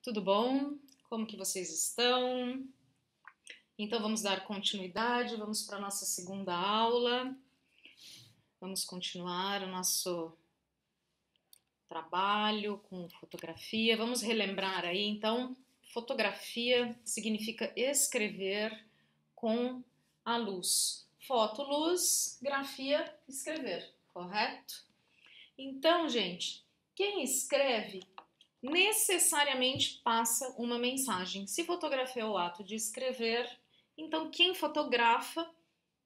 Tudo bom? Como que vocês estão? Então vamos dar continuidade, vamos para a nossa segunda aula. Vamos continuar o nosso trabalho com fotografia. Vamos relembrar aí, então, fotografia significa escrever com a luz. Foto, luz, grafia, escrever, correto? Então, gente, quem escreve necessariamente passa uma mensagem. Se fotografia é o ato de escrever, então quem fotografa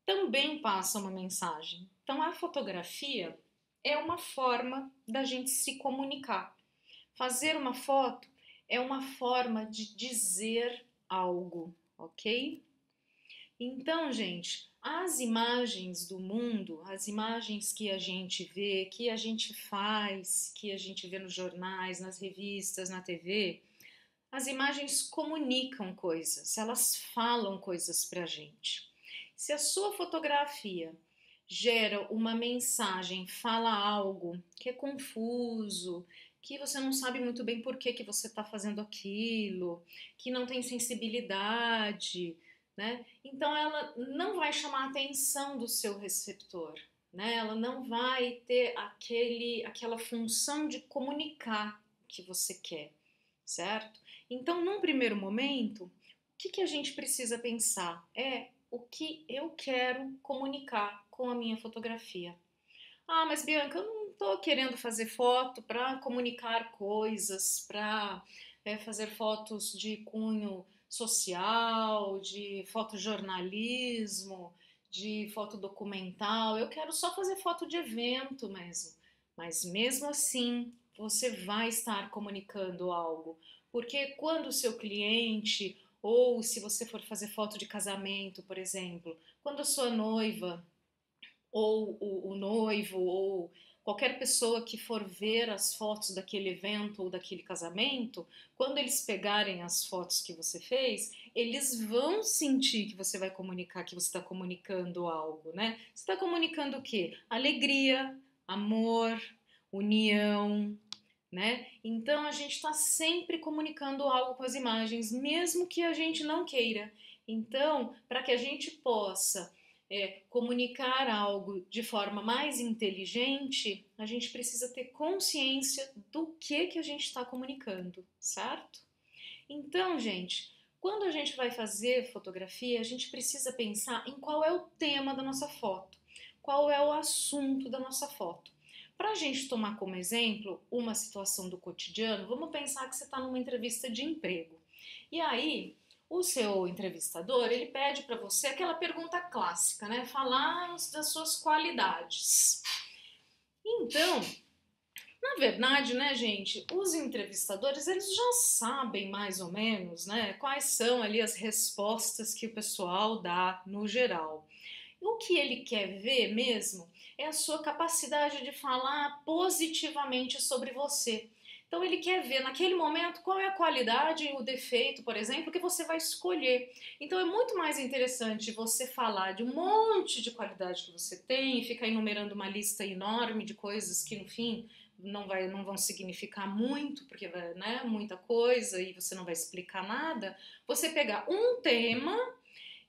também passa uma mensagem. Então a fotografia é uma forma da gente se comunicar. Fazer uma foto é uma forma de dizer algo, ok? Então, gente, as imagens do mundo, as imagens que a gente vê, que a gente faz, que a gente vê nos jornais, nas revistas, na TV, as imagens comunicam coisas, elas falam coisas pra gente. Se a sua fotografia gera uma mensagem, fala algo que é confuso, que você não sabe muito bem por que você está fazendo aquilo, que não tem sensibilidade, né? Então ela não vai chamar a atenção do seu receptor, né? Ela não vai ter aquela função de comunicar o que você quer, certo? Então, num primeiro momento, o que a gente precisa pensar é o que eu quero comunicar com a minha fotografia. Ah, mas Bianca, eu não estou querendo fazer foto para comunicar coisas, para fazer fotos de cunho social, de fotojornalismo, de foto documental. Eu quero só fazer foto de evento mesmo. Mas mesmo assim, você vai estar comunicando algo. Porque quando o seu cliente, ou se você for fazer foto de casamento, por exemplo, quando a sua noiva ou o noivo, ou qualquer pessoa que for ver as fotos daquele evento ou daquele casamento, quando eles pegarem as fotos que você fez, eles vão sentir que você vai comunicar, que você está comunicando algo, né? Você está comunicando o quê? Alegria, amor, união, né? Então a gente está sempre comunicando algo com as imagens, mesmo que a gente não queira. Então, para que a gente possa comunicar algo de forma mais inteligente, a gente precisa ter consciência do que a gente está comunicando, certo? Então, gente, quando a gente vai fazer fotografia, a gente precisa pensar em qual é o tema da nossa foto, qual é o assunto da nossa foto. Para a gente tomar como exemplo uma situação do cotidiano, vamos pensar que você está numa entrevista de emprego. E aí, o seu entrevistador, ele pede para você aquela pergunta clássica, né? Falar das suas qualidades. Então, na verdade, né, gente, os entrevistadores, eles já sabem mais ou menos, né, quais são ali as respostas que o pessoal dá no geral. O que ele quer ver mesmo é a sua capacidade de falar positivamente sobre você. Então ele quer ver naquele momento qual é a qualidade e o defeito, por exemplo, que você vai escolher. Então é muito mais interessante você falar de um monte de qualidade que você tem e ficar enumerando uma lista enorme de coisas que no fim não vão significar muito, porque né, muita coisa e você não vai explicar nada. Você pegar um tema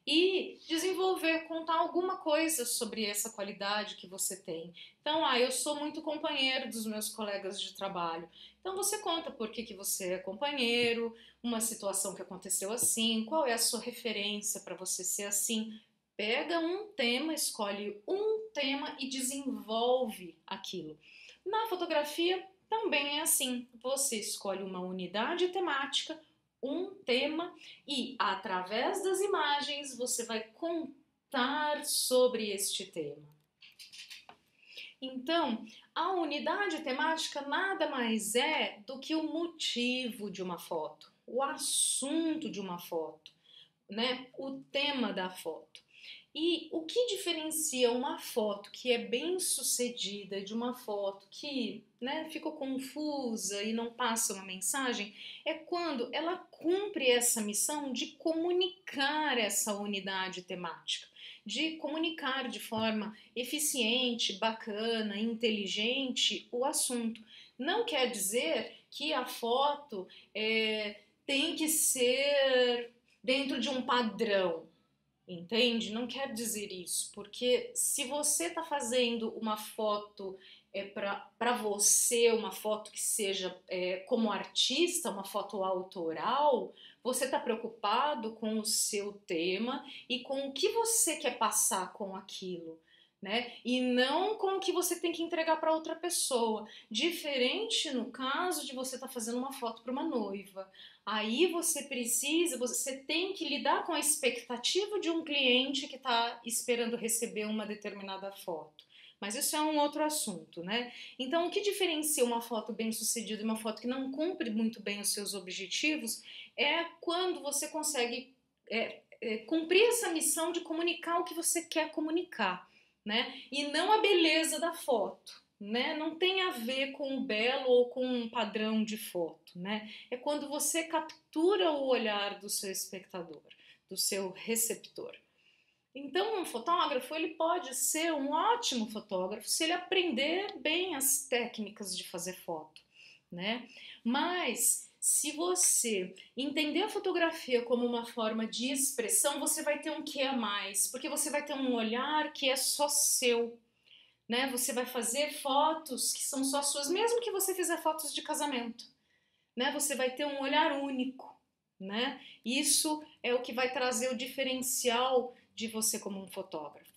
e desenvolver, contar alguma coisa sobre essa qualidade que você tem. Então, eu sou muito companheiro dos meus colegas de trabalho. Então, você conta por que você é companheiro, uma situação que aconteceu assim, qual é a sua referência para você ser assim. Pega um tema, escolhe um tema e desenvolve aquilo. Na fotografia também é assim. Você escolhe uma unidade temática, um tema e através das imagens você vai contar sobre este tema. Então, a unidade temática nada mais é do que o motivo de uma foto, o assunto de uma foto, né? O tema da foto. E o que diferencia uma foto que é bem sucedida de uma foto que, né, ficou confusa e não passa uma mensagem é quando ela cumpre essa missão de comunicar essa unidade temática, de comunicar de forma eficiente, bacana, inteligente o assunto. Não quer dizer que a foto tem que ser dentro de um padrão. Entende? Não quer dizer isso, porque se você está fazendo uma foto para você, uma foto que seja como artista, uma foto autoral, você está preocupado com o seu tema e com o que você quer passar com aquilo, né? E não com o que você tem que entregar para outra pessoa. Diferente no caso de você estar fazendo uma foto para uma noiva. Aí você tem que lidar com a expectativa de um cliente que está esperando receber uma determinada foto. Mas isso é um outro assunto, né? Então, o que diferencia uma foto bem-sucedida e uma foto que não cumpre muito bem os seus objetivos é quando você consegue cumprir essa missão de comunicar o que você quer comunicar, né? E não a beleza da foto. Né? Não tem a ver com o belo ou com um padrão de foto, né? É quando você captura o olhar do seu espectador, do seu receptor. Então, um fotógrafo, ele pode ser um ótimo fotógrafo se ele aprender bem as técnicas de fazer foto, né? Mas se você entender a fotografia como uma forma de expressão, você vai ter um quê a mais, porque você vai ter um olhar que é só seu, né? Você vai fazer fotos que são só suas, mesmo que você fizer fotos de casamento, né? Você vai ter um olhar único, né? Isso é o que vai trazer o diferencial de você como um fotógrafo.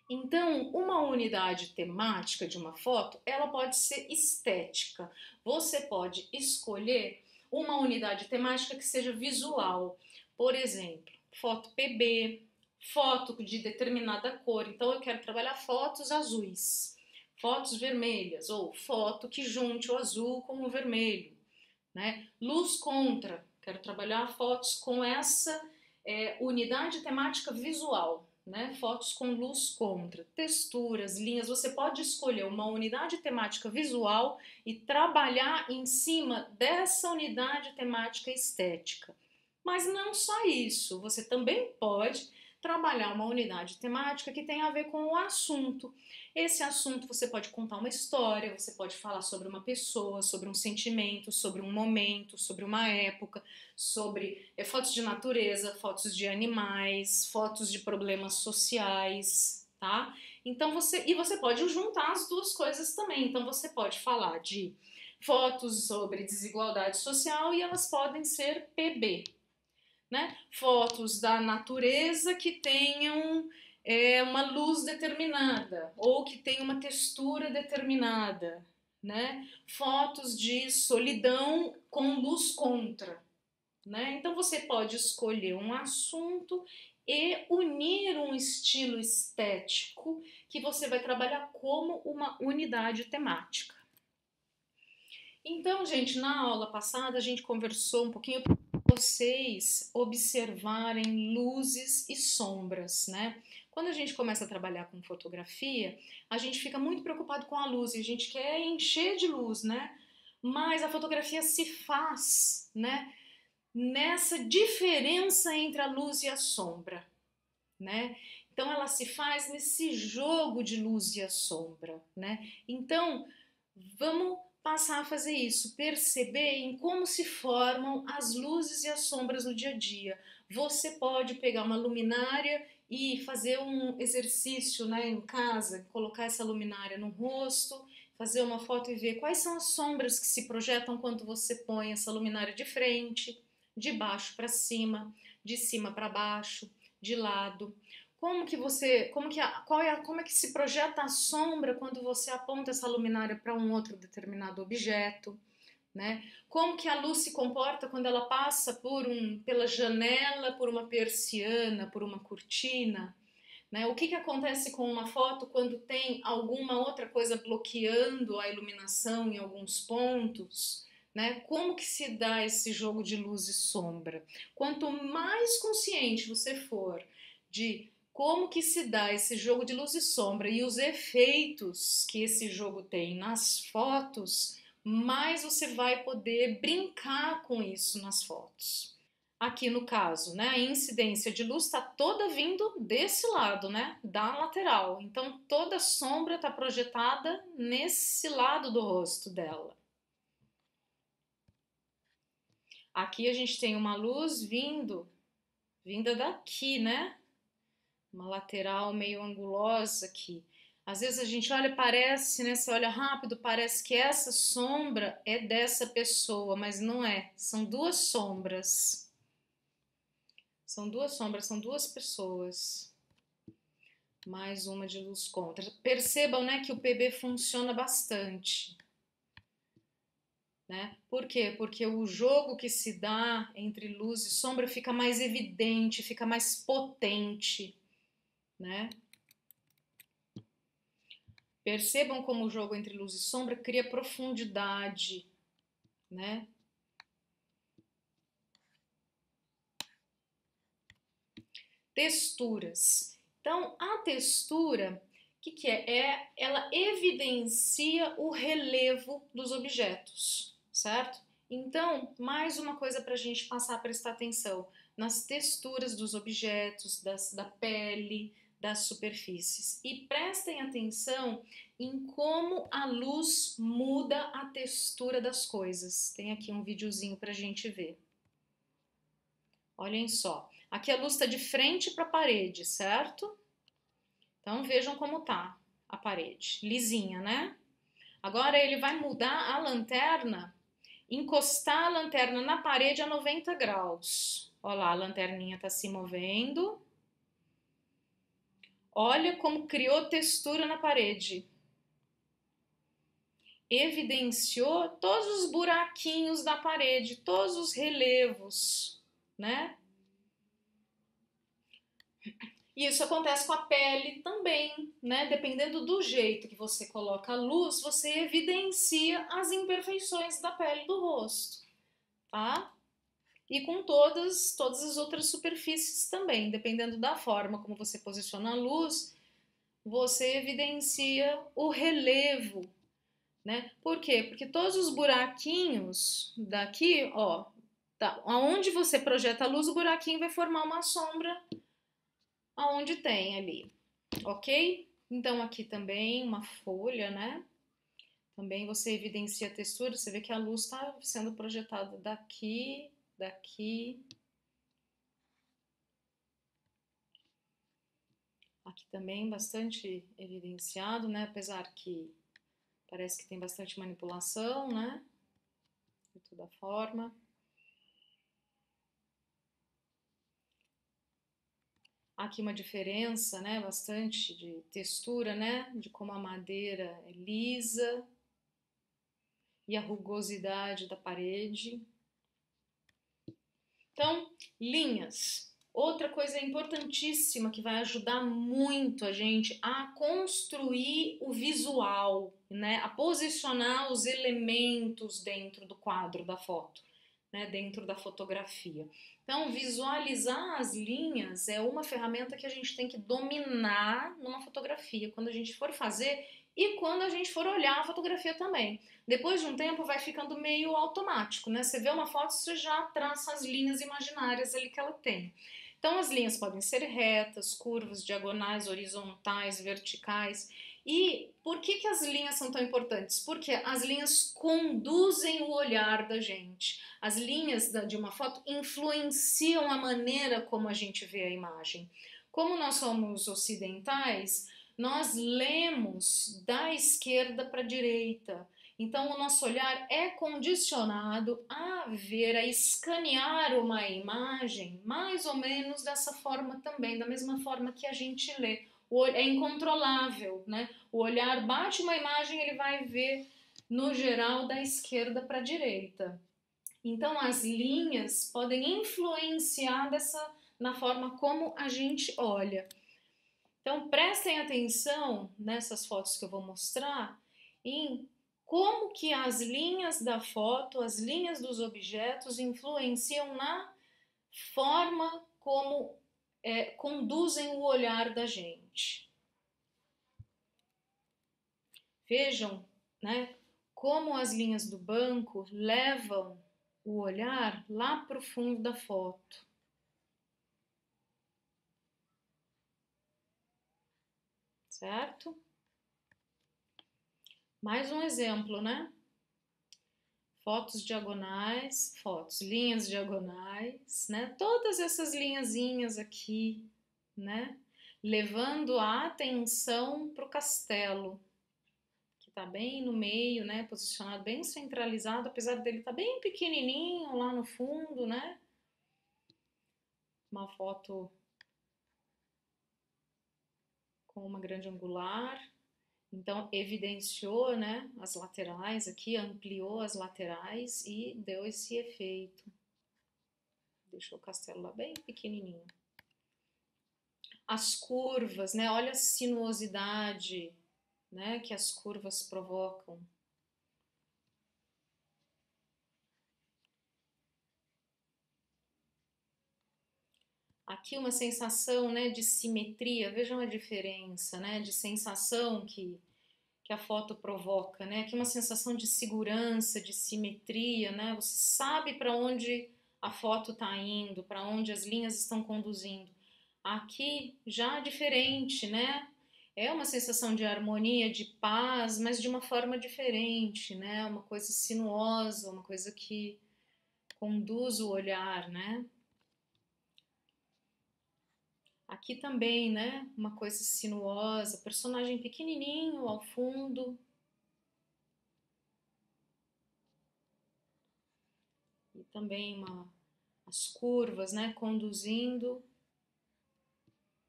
Então, uma unidade temática de uma foto, ela pode ser estética. Você pode escolher uma unidade temática que seja visual. Por exemplo, foto PB, foto de determinada cor. Então, eu quero trabalhar fotos azuis, fotos vermelhas, ou foto que junte o azul com o vermelho, né? Luz contra, quero trabalhar fotos com essa unidade temática visual, né? Fotos com luz contra, texturas, linhas. Você pode escolher uma unidade temática visual e trabalhar em cima dessa unidade temática estética. Mas não só isso, você também pode trabalhar uma unidade temática que tem a ver com o assunto. Esse assunto você pode contar uma história, você pode falar sobre uma pessoa, sobre um sentimento, sobre um momento, sobre uma época, sobre fotos de natureza, fotos de animais, fotos de problemas sociais, tá? Então você pode juntar as duas coisas também. Então você pode falar de fotos sobre desigualdade social e elas podem ser PB, né? Fotos da natureza que tenham uma luz determinada ou que tenham uma textura determinada, né? Fotos de solidão com luz contra, né? Então você pode escolher um assunto e unir um estilo estético que você vai trabalhar como uma unidade temática. Então, gente, na aula passada a gente conversou um pouquinho para vocês observarem luzes e sombras, né? Quando a gente começa a trabalhar com fotografia, a gente fica muito preocupado com a luz e a gente quer encher de luz, né? Mas a fotografia se faz, né? Nessa diferença entre a luz e a sombra, né? Então ela se faz nesse jogo de luz e a sombra, né? Então, vamos passar a fazer isso, perceber em como se formam as luzes e as sombras no dia a dia. Você pode pegar uma luminária e fazer um exercício, né, em casa, colocar essa luminária no rosto, fazer uma foto e ver quais são as sombras que se projetam quando você põe essa luminária de frente, de baixo para cima, de cima para baixo, de lado. Como é que se projeta a sombra quando você aponta essa luminária para um outro determinado objeto, né? Como que a luz se comporta quando ela passa pela janela, por uma persiana, por uma cortina, né? O que acontece com uma foto quando tem alguma outra coisa bloqueando a iluminação em alguns pontos, né? Como que se dá esse jogo de luz e sombra? Quanto mais consciente você for de como que se dá esse jogo de luz e sombra e os efeitos que esse jogo tem nas fotos, mais você vai poder brincar com isso nas fotos. Aqui no caso, né, a incidência de luz está toda vindo desse lado, né, da lateral. Então toda a sombra está projetada nesse lado do rosto dela. Aqui a gente tem uma luz vinda daqui, né? Uma lateral meio angulosa aqui. Às vezes a gente olha, parece, né? Você olha rápido, parece que essa sombra é dessa pessoa, mas não é. São duas sombras. São duas sombras, são duas pessoas. Mais uma de luz contra. Percebam, né, que o PB funciona bastante. Né? Por quê? Porque o jogo que se dá entre luz e sombra fica mais evidente, fica mais potente, né? Percebam como o jogo entre luz e sombra cria profundidade, né? Texturas. Então, a textura, o que é? Ela evidencia o relevo dos objetos, certo? Então, mais uma coisa para a gente passar a prestar atenção nas texturas dos objetos, da pele, das superfícies. E prestem atenção em como a luz muda a textura das coisas. Tem aqui um videozinho para a gente ver. Olhem só. Aqui a luz está de frente para a parede, certo? Então vejam como tá a parede, lisinha, né? Agora ele vai mudar a lanterna, encostar a lanterna na parede a 90 graus. Olha lá, a lanterninha está se movendo. Olha como criou textura na parede. Evidenciou todos os buraquinhos da parede, todos os relevos, né? E isso acontece com a pele também, né? Dependendo do jeito que você coloca a luz, você evidencia as imperfeições da pele do rosto, tá? E com todas as outras superfícies também, dependendo da forma como você posiciona a luz, você evidencia o relevo, né? Por quê? Porque todos os buraquinhos daqui, ó, tá, aonde você projeta a luz, o buraquinho vai formar uma sombra aonde tem ali, ok? Então aqui também uma folha, né? Também você evidencia a textura, você vê que a luz está sendo projetada daqui, daqui. Aqui também bastante evidenciado, né? Apesar que parece que tem bastante manipulação, né? De toda forma. Aqui uma diferença, né? Bastante de textura, né? De como a madeira é lisa e a rugosidade da parede. Então, linhas. Outra coisa importantíssima que vai ajudar muito a gente a construir o visual, né? A posicionar os elementos dentro do quadro da foto, né? Dentro da fotografia. Então, visualizar as linhas é uma ferramenta que a gente tem que dominar numa fotografia, quando a gente for fazer e quando a gente for olhar a fotografia também. Depois de um tempo vai ficando meio automático, né? Você vê uma foto, você já traça as linhas imaginárias ali que ela tem. Então as linhas podem ser retas, curvas, diagonais, horizontais, verticais. E por que as linhas são tão importantes? Porque as linhas conduzem o olhar da gente. As linhas de uma foto influenciam a maneira como a gente vê a imagem. Como nós somos ocidentais, nós lemos da esquerda para a direita. Então, o nosso olhar é condicionado a ver, a escanear uma imagem mais ou menos dessa forma também, da mesma forma que a gente lê. É incontrolável, né? O olhar bate uma imagem, ele vai ver, no geral, da esquerda para a direita. Então, as linhas podem influenciar na forma como a gente olha. Então, prestem atenção nessas fotos que eu vou mostrar em como que as linhas da foto, as linhas dos objetos influenciam na forma como conduzem o olhar da gente. Vejam, né, como as linhas do banco levam o olhar lá para o fundo da foto. Certo? Mais um exemplo, né? fotos diagonais, linhas diagonais, né? Todas essas linhazinhas aqui, né? Levando a atenção para o castelo, que está bem no meio, né? Posicionado bem centralizado, apesar dele estar bem pequenininho lá no fundo, né? Uma foto com uma grande angular. Então, evidenciou, né, as laterais aqui, ampliou as laterais e deu esse efeito. Deixou o castelo lá bem pequenininho. As curvas, né, olha a sinuosidade, né, que as curvas provocam. Aqui uma sensação, né, de simetria, vejam a diferença, né, de sensação que a foto provoca, né? Aqui uma sensação de segurança, de simetria, né? Você sabe para onde a foto está indo, para onde as linhas estão conduzindo. Aqui já diferente, né? É uma sensação de harmonia, de paz, mas de uma forma diferente, né? Uma coisa sinuosa, uma coisa que conduz o olhar, né? Aqui também, né? Uma coisa sinuosa, personagem pequenininho ao fundo. E também as curvas, né? Conduzindo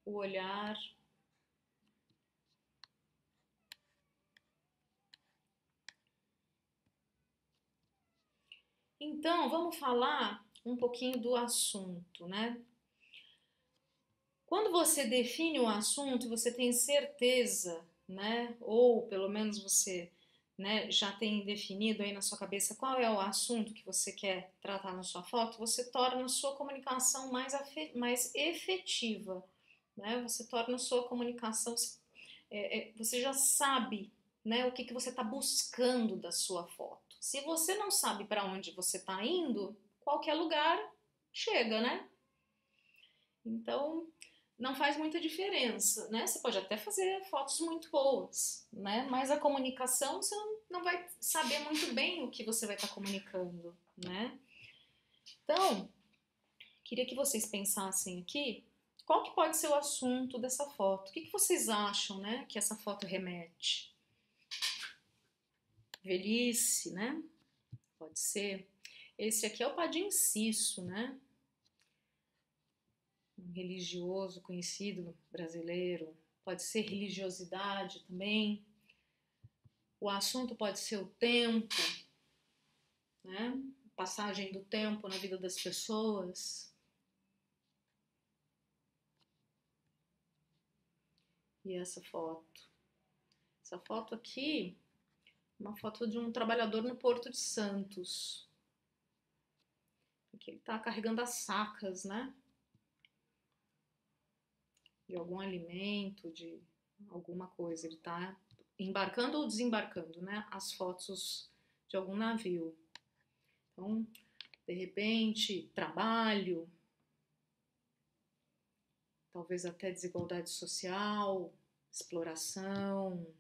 o olhar. Então, vamos falar um pouquinho do assunto, né? Quando você define um assunto, você tem certeza, né? Ou pelo menos você, né, já tem definido aí na sua cabeça qual é o assunto que você quer tratar na sua foto, você torna a sua comunicação mais efetiva, né? Você torna a sua comunicação, você já sabe, né, o que você está buscando da sua foto. Se você não sabe para onde você está indo, qualquer lugar chega, né? Então, não faz muita diferença, né? Você pode até fazer fotos muito boas, né? Mas a comunicação, você não vai saber muito bem o que você vai estar comunicando, né? Então, queria que vocês pensassem aqui, qual que pode ser o assunto dessa foto? O que vocês acham, né, que essa foto remete? Velhice, né? Pode ser. Esse aqui é o Padre Inciso, né? Um religioso conhecido brasileiro. Pode ser religiosidade também. O assunto pode ser o tempo, né? Passagem do tempo na vida das pessoas. E essa foto? Essa foto aqui, uma foto de um trabalhador no Porto de Santos. Aqui ele está carregando as sacas, né? De algum alimento, de alguma coisa. Ele está embarcando ou desembarcando, né? As fotos de algum navio. Então, de repente, trabalho, talvez até desigualdade social, exploração.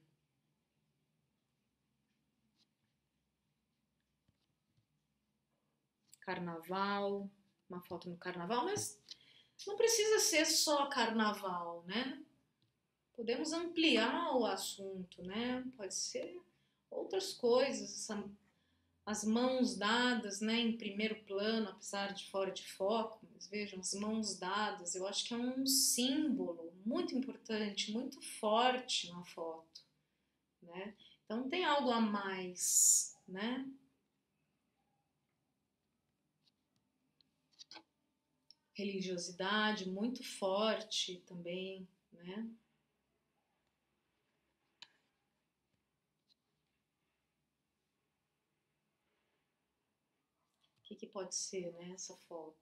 Carnaval, uma foto no carnaval, mas não precisa ser só carnaval, né? Podemos ampliar o assunto, né? Pode ser outras coisas, as mãos dadas, né, em primeiro plano, apesar de fora de foco, mas vejam, as mãos dadas, eu acho que é um símbolo muito importante, muito forte na foto, né? Então tem algo a mais, né? Religiosidade muito forte também, né? O que pode ser, né, essa foto?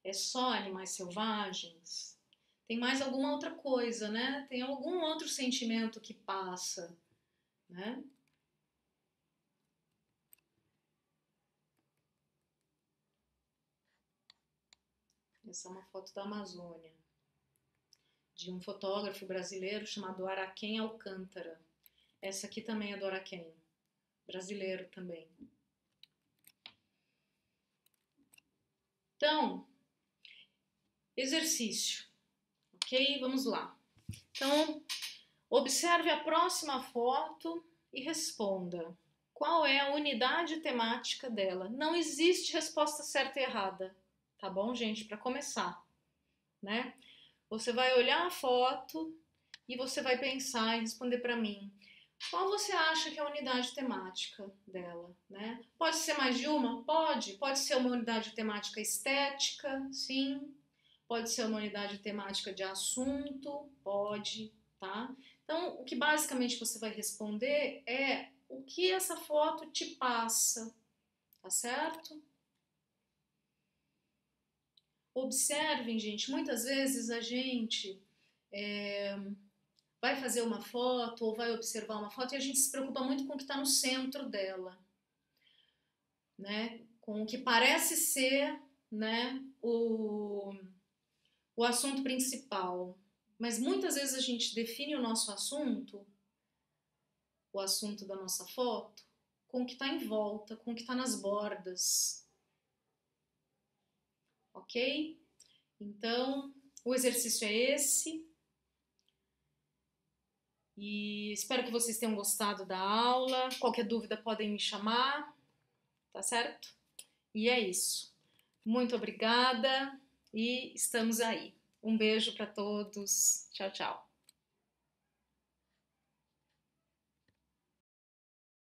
É só animais selvagens? Tem mais alguma outra coisa, né? Tem algum outro sentimento que passa, né? Essa é uma foto da Amazônia, de um fotógrafo brasileiro chamado Araquém Alcântara. Essa aqui também é do Araquém, brasileiro também. Então, exercício, ok? Vamos lá. Então, observe a próxima foto e responda. Qual é a unidade temática dela? Não existe resposta certa e errada, tá bom, gente? Para começar, né? Você vai olhar a foto e você vai pensar e responder para mim. Qual você acha que é a unidade temática dela, né? Pode ser mais de uma? Pode. Pode ser uma unidade temática estética, sim. Pode ser uma unidade temática de assunto, pode, tá? Então, o que basicamente você vai responder é o que essa foto te passa, tá certo? Observem, gente, muitas vezes a gente vai fazer uma foto ou vai observar uma foto e a gente se preocupa muito com o que está no centro dela, né? Com o que parece ser, né, o assunto principal. Mas muitas vezes a gente define o nosso assunto, o assunto da nossa foto, com o que está em volta, com o que está nas bordas, ok? Então, o exercício é esse. E espero que vocês tenham gostado da aula. Qualquer dúvida podem me chamar, tá certo? E é isso. Muito obrigada e estamos aí. Um beijo para todos. Tchau, tchau.